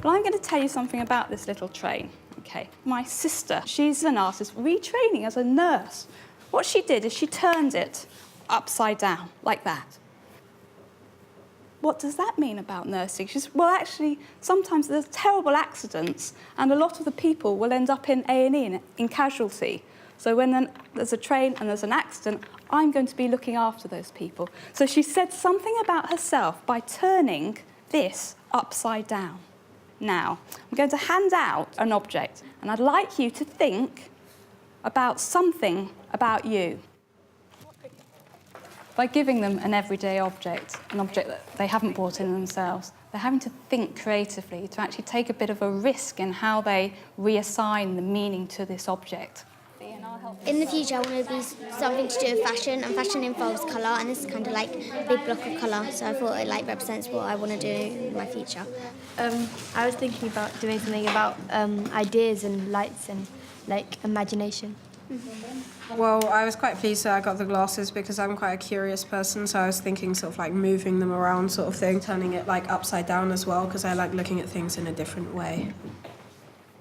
But I'm going to tell you something about this little train, okay? My sister, she's an artist, retraining as a nurse. What she did is she turned it upside down, like that. What does that mean about nursing? She says, well, actually, sometimes there's terrible accidents and a lot of the people will end up in A&E, in casualty. So when there's a train and there's an accident, I'm going to be looking after those people. So she said something about herself by turning this upside down. Now, I'm going to hand out an object, and I'd like you to think about something about you. By giving them an everyday object, an object that they haven't brought in themselves, they're having to think creatively to actually take a bit of a risk in how they reassign the meaning to this object. In the future, I want to be something to do with fashion, and fashion involves colour, and this is kind of like a big block of colour, so I thought it like represents what I want to do in my future. I was thinking about doing something about ideas and lights and like imagination. Well, I was quite pleased that I got the glasses because I'm quite a curious person, so I was thinking sort of like moving them around sort of thing, turning it like upside down as well because I like looking at things in a different way.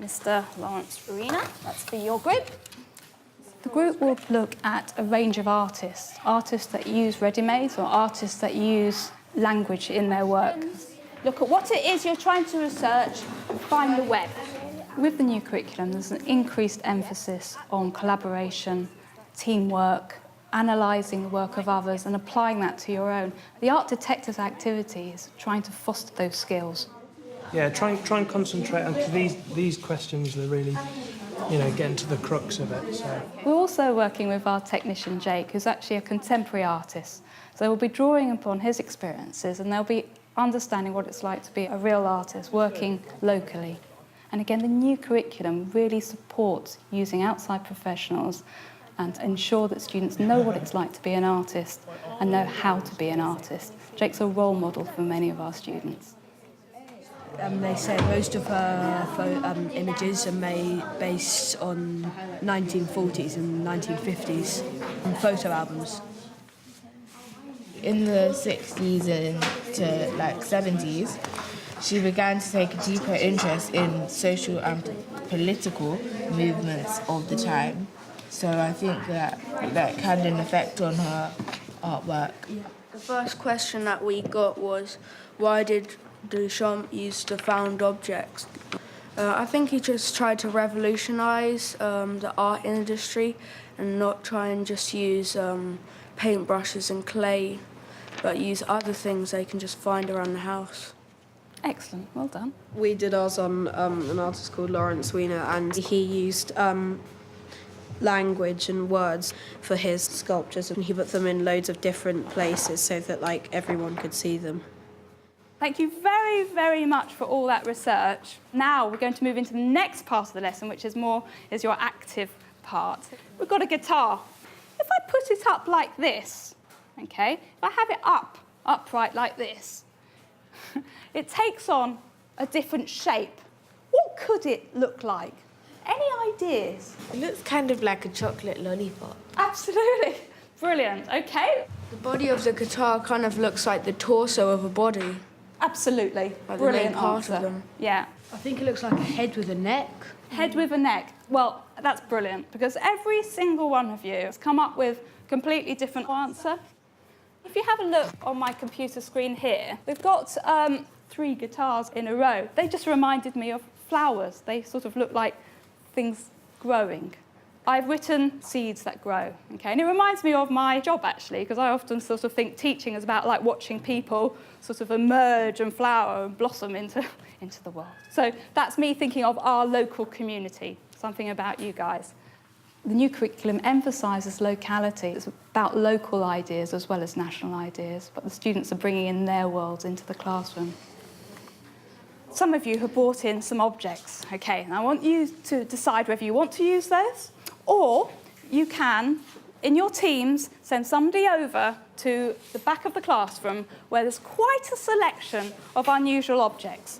Mr. Lawrence Arena, that's for your group. The group will look at a range of artists, artists that use ready-mades or artists that use language in their work. Look at what it is you're trying to research and find the web. With the new curriculum, there's an increased emphasis on collaboration, teamwork, analysing the work of others and applying that to your own. The Art Detectives activity is trying to foster those skills. Yeah, try and concentrate on these questions. They're really, getting to the crux of it. So. We're also working with our technician, Jake, who's actually a contemporary artist. So we'll be drawing upon his experiences and they'll be understanding what it's like to be a real artist working locally. And again, the new curriculum really supports using outside professionals and ensure that students know what it's like to be an artist and know how to be an artist. Jake's a role model for many of our students. They say most of her images are based on 1940s and 1950s photo albums. In the 60s and to 70s, she began to take a deeper interest in social and political movements of the time. So I think that had an effect on her artwork. The first question that we got was, why did Duchamp use the found objects? I think he just tried to revolutionise the art industry and not try and just use paintbrushes and clay, but use other things they can just find around the house. Excellent, well done. We did ours on an artist called Lawrence Weiner, and he used language and words for his sculptures, and he put them in loads of different places so that everyone could see them. Thank you very, very much for all that research. Now we're going to move into the next part of the lesson, which is your active part. We've got a guitar. If I put it up like this, okay, if I have it upright like this, it takes on a different shape. What could it look like? Any ideas? It looks kind of like a chocolate lollipop. Absolutely. Brilliant. OK. The body of the guitar kind of looks like the torso of a body. Absolutely. Like Brilliant the main part answer. of them. Yeah. I think it looks like a head with a neck. Head with a neck. Well, that's brilliant, because every single one of you has come up with a completely different answer. If you have a look on my computer screen here, we've got 3 guitars in a row. They just reminded me of flowers. They sort of look like things growing. I've written seeds that grow, okay? And it reminds me of my job, actually, because I often sort of think teaching is about watching people sort of emerge and flower and blossom into the world. So that's me thinking of our local community, something about you guys. The new curriculum emphasises locality. It's about local ideas as well as national ideas, but the students are bringing in their worlds into the classroom. Some of you have brought in some objects, okay, and I want you to decide whether you want to use those, or you can, in your teams, send somebody over to the back of the classroom where there's quite a selection of unusual objects.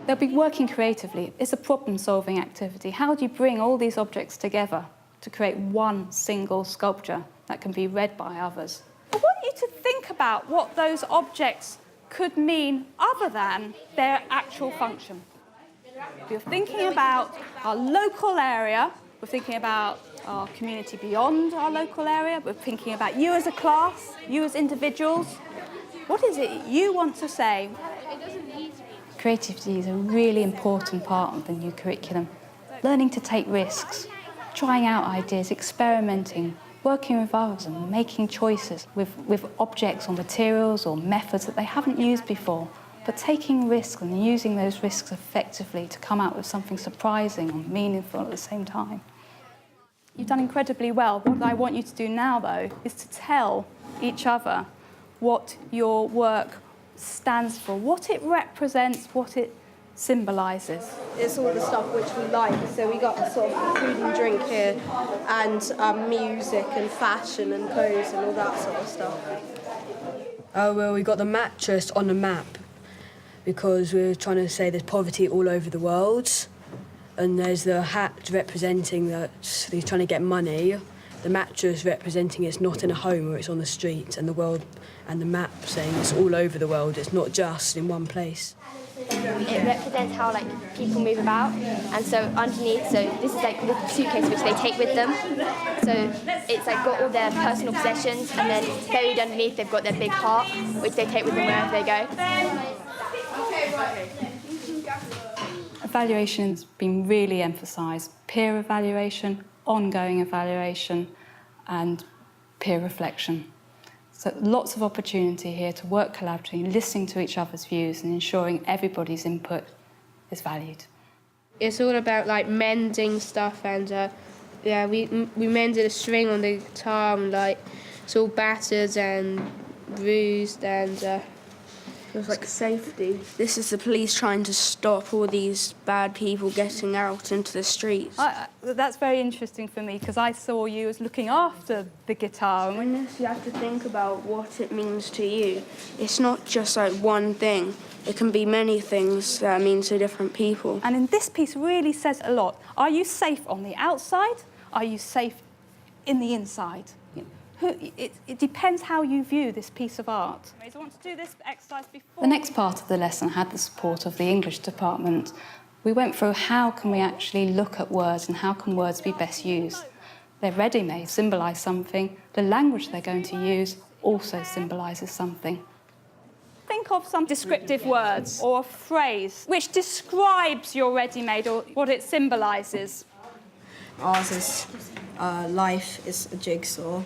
They'll be working creatively. It's a problem-solving activity. How do you bring all these objects together to create one single sculpture that can be read by others? I want you to think about what those objects could mean other than their actual function. If you're thinking about our local area, we're thinking about our community beyond our local area, we're thinking about you as a class, you as individuals. What is it you want to say? Creativity is a really important part of the new curriculum. Learning to take risks, trying out ideas, experimenting, working with others and making choices with objects or materials or methods that they haven't used before, but taking risks and using those risks effectively to come out with something surprising or meaningful at the same time. You've done incredibly well. What I want you to do now, though, is to tell each other what your work stands for, what it represents, what it symbolises. It's all the stuff which we like. So we got sort of food and drink here, and music and fashion and clothes and all that sort of stuff. Oh, well, we got the mattress on the map because we're trying to say there's poverty all over the world. And there's the hat representing that he's trying to get money. The mattress representing it's not in a home or it's on the street. And the world, and the map saying it's all over the world. It's not just in one place. It represents how like people move about, and so underneath, so this is like the suitcase which they take with them. So it's like got all their personal possessions, and then buried underneath they've got their big heart, which they take with them wherever they go. Evaluation has been really emphasised. Peer evaluation, ongoing evaluation, and peer reflection. So lots of opportunity here to work collaboratively, listening to each other's views and ensuring everybody's input is valued. It's all about like mending stuff, and we mended a string on the guitar, and like it's all battered and bruised, and It was like safety. This is the police trying to stop all these bad people getting out into the streets. That's very interesting for me because I saw you as looking after the guitar. In this, you have to think about what it means to you. It's not just like one thing. It can be many things that mean to different people. And in this piece really says a lot. Are you safe on the outside? Are you safe in the inside? It depends how you view this piece of art. Do you want to do this exercise before? The next part of the lesson had the support of the English department. We went through how can we actually look at words and how can words be best used. They're ready-made, symbolise something. The language they're going to use also symbolises something. Think of some descriptive words or a phrase which describes your ready-made or what it symbolises. Ours is life is a jigsaw,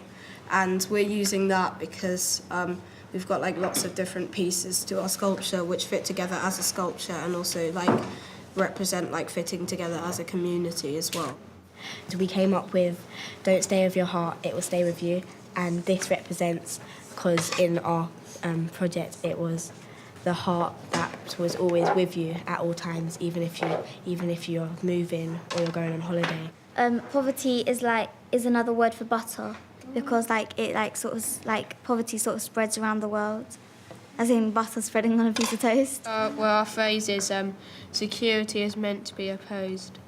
and we're using that because we've got like lots of different pieces to our sculpture which fit together as a sculpture and also like represent like fitting together as a community as well. So we came up with "Don't stay with your heart, it will stay with you," and this represents, because in our project it was the heart that was always with you at all times, even if you're moving or you're going on holiday. Poverty is another word for butter, because poverty sort of spreads around the world, as in butter spreading on a piece of toast. well, our phrase is security is meant to be opposed.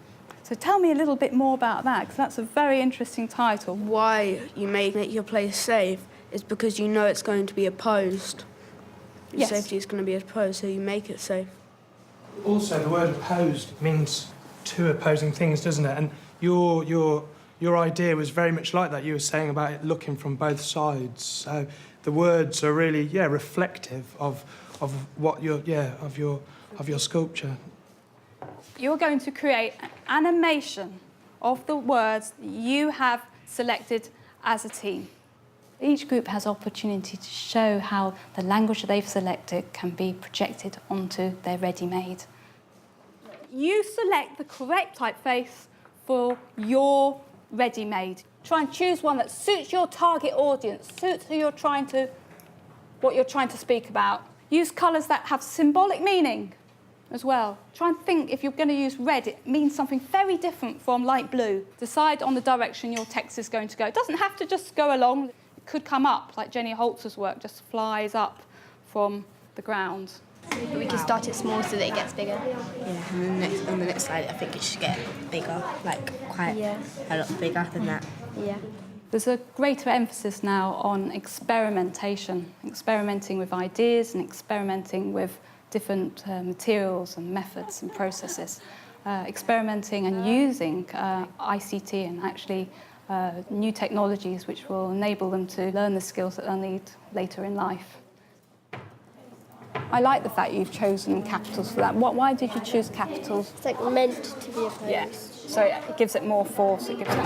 So tell me a little bit more about that, because that's a very interesting title. Why you make your place safe is because you know it's going to be opposed. Your Yes. safety is going to be opposed, so you make it safe. Also, the word opposed means two opposing things, doesn't it? And your idea was very much like that. You were saying about it looking from both sides. So the words are really, reflective of what of your sculpture. You're going to create an animation of the words that you have selected as a team. Each group has opportunity to show how the language they've selected can be projected onto their ready-made. You select the correct typeface for your ready-made. Try and choose one that suits your target audience, suits what you're trying to speak about. Use colours that have symbolic meaning as well. Try and think, if you're going to use red, it means something very different from light blue. Decide on the direction your text is going to go. It doesn't have to just go along. It could come up, like Jenny Holtz's work, just flies up from the ground. But we can start it small so that it gets bigger. Yeah, and on the next slide I think it should get bigger, like quite a lot bigger than that. Yeah. There's a greater emphasis now on experimentation, experimenting with ideas and experimenting with different materials and methods and processes, experimenting and using ICT and actually new technologies which will enable them to learn the skills that they'll need later in life. I like the fact you've chosen capitals for that. Why did you choose capitals? It's like meant to be opposed. Yeah. So it gives it more force, it gives it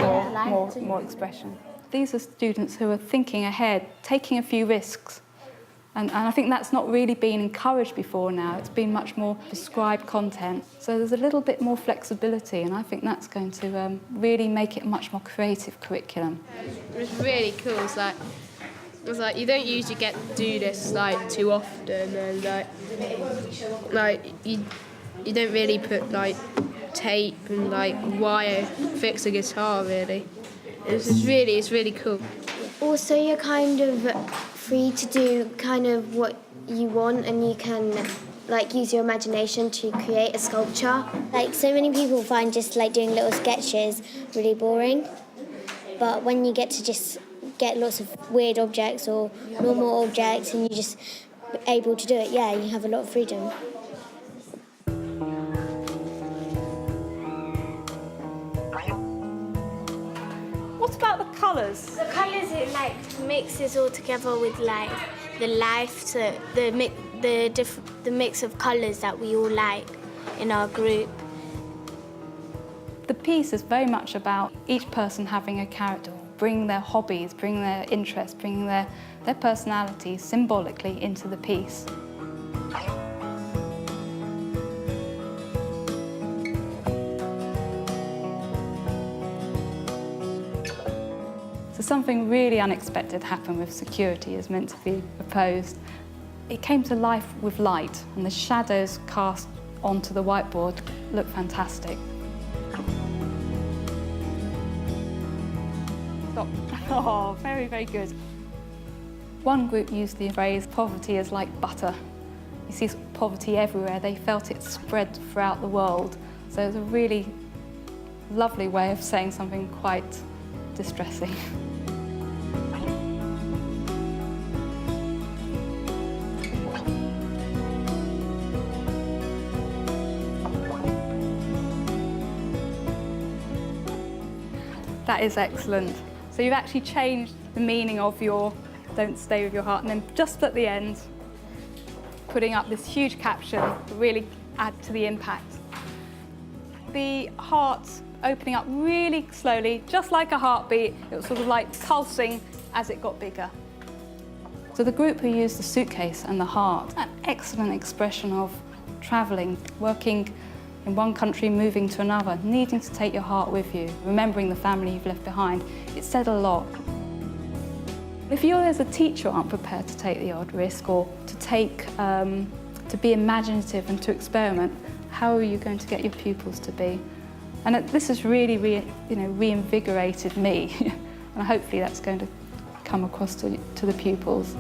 more expression. These are students who are thinking ahead, taking a few risks. And I think that's not really been encouraged before now. It's been much more prescribed content. So there's a little bit more flexibility, and I think that's going to really make it a much more creative curriculum. It was really cool. It was like you don't usually get to do this like too often, and like you don't really put like tape and like wire fix a guitar really. It's really cool. Also, you're kind of free to do kind of what you want, and you can like use your imagination to create a sculpture. Like so many people find just like doing little sketches really boring, but when you get to just get lots of weird objects or normal objects and you're just able to do it, yeah, you have a lot of freedom. What about the colours? The colours, it like mixes all together with like the life, so the mix of colours that we all like in our group. The piece is very much about each person having a character, bring their hobbies, bring their interests, bring their personality symbolically into the piece. So something really unexpected happened with security is meant to be opposed. It came to life with light, and the shadows cast onto the whiteboard look fantastic. Stop. Oh, very, very good. One group used the phrase, poverty is like butter. You see poverty everywhere. They felt it spread throughout the world. So it was a really lovely way of saying something quite distressing. That is excellent. So you've actually changed the meaning of your "Don't Stay With Your Heart," and then just at the end, putting up this huge caption to really add to the impact. The heart opening up really slowly, just like a heartbeat. It was sort of like pulsing as it got bigger. So the group who used the suitcase and the heart, an excellent expression of travelling, working in one country, moving to another, needing to take your heart with you, remembering the family you've left behind. It said a lot. If you as a teacher aren't prepared to take the odd risk or to be imaginative and to experiment, how are you going to get your pupils to be? And this has really reinvigorated me, and hopefully that's going to come across to the pupils.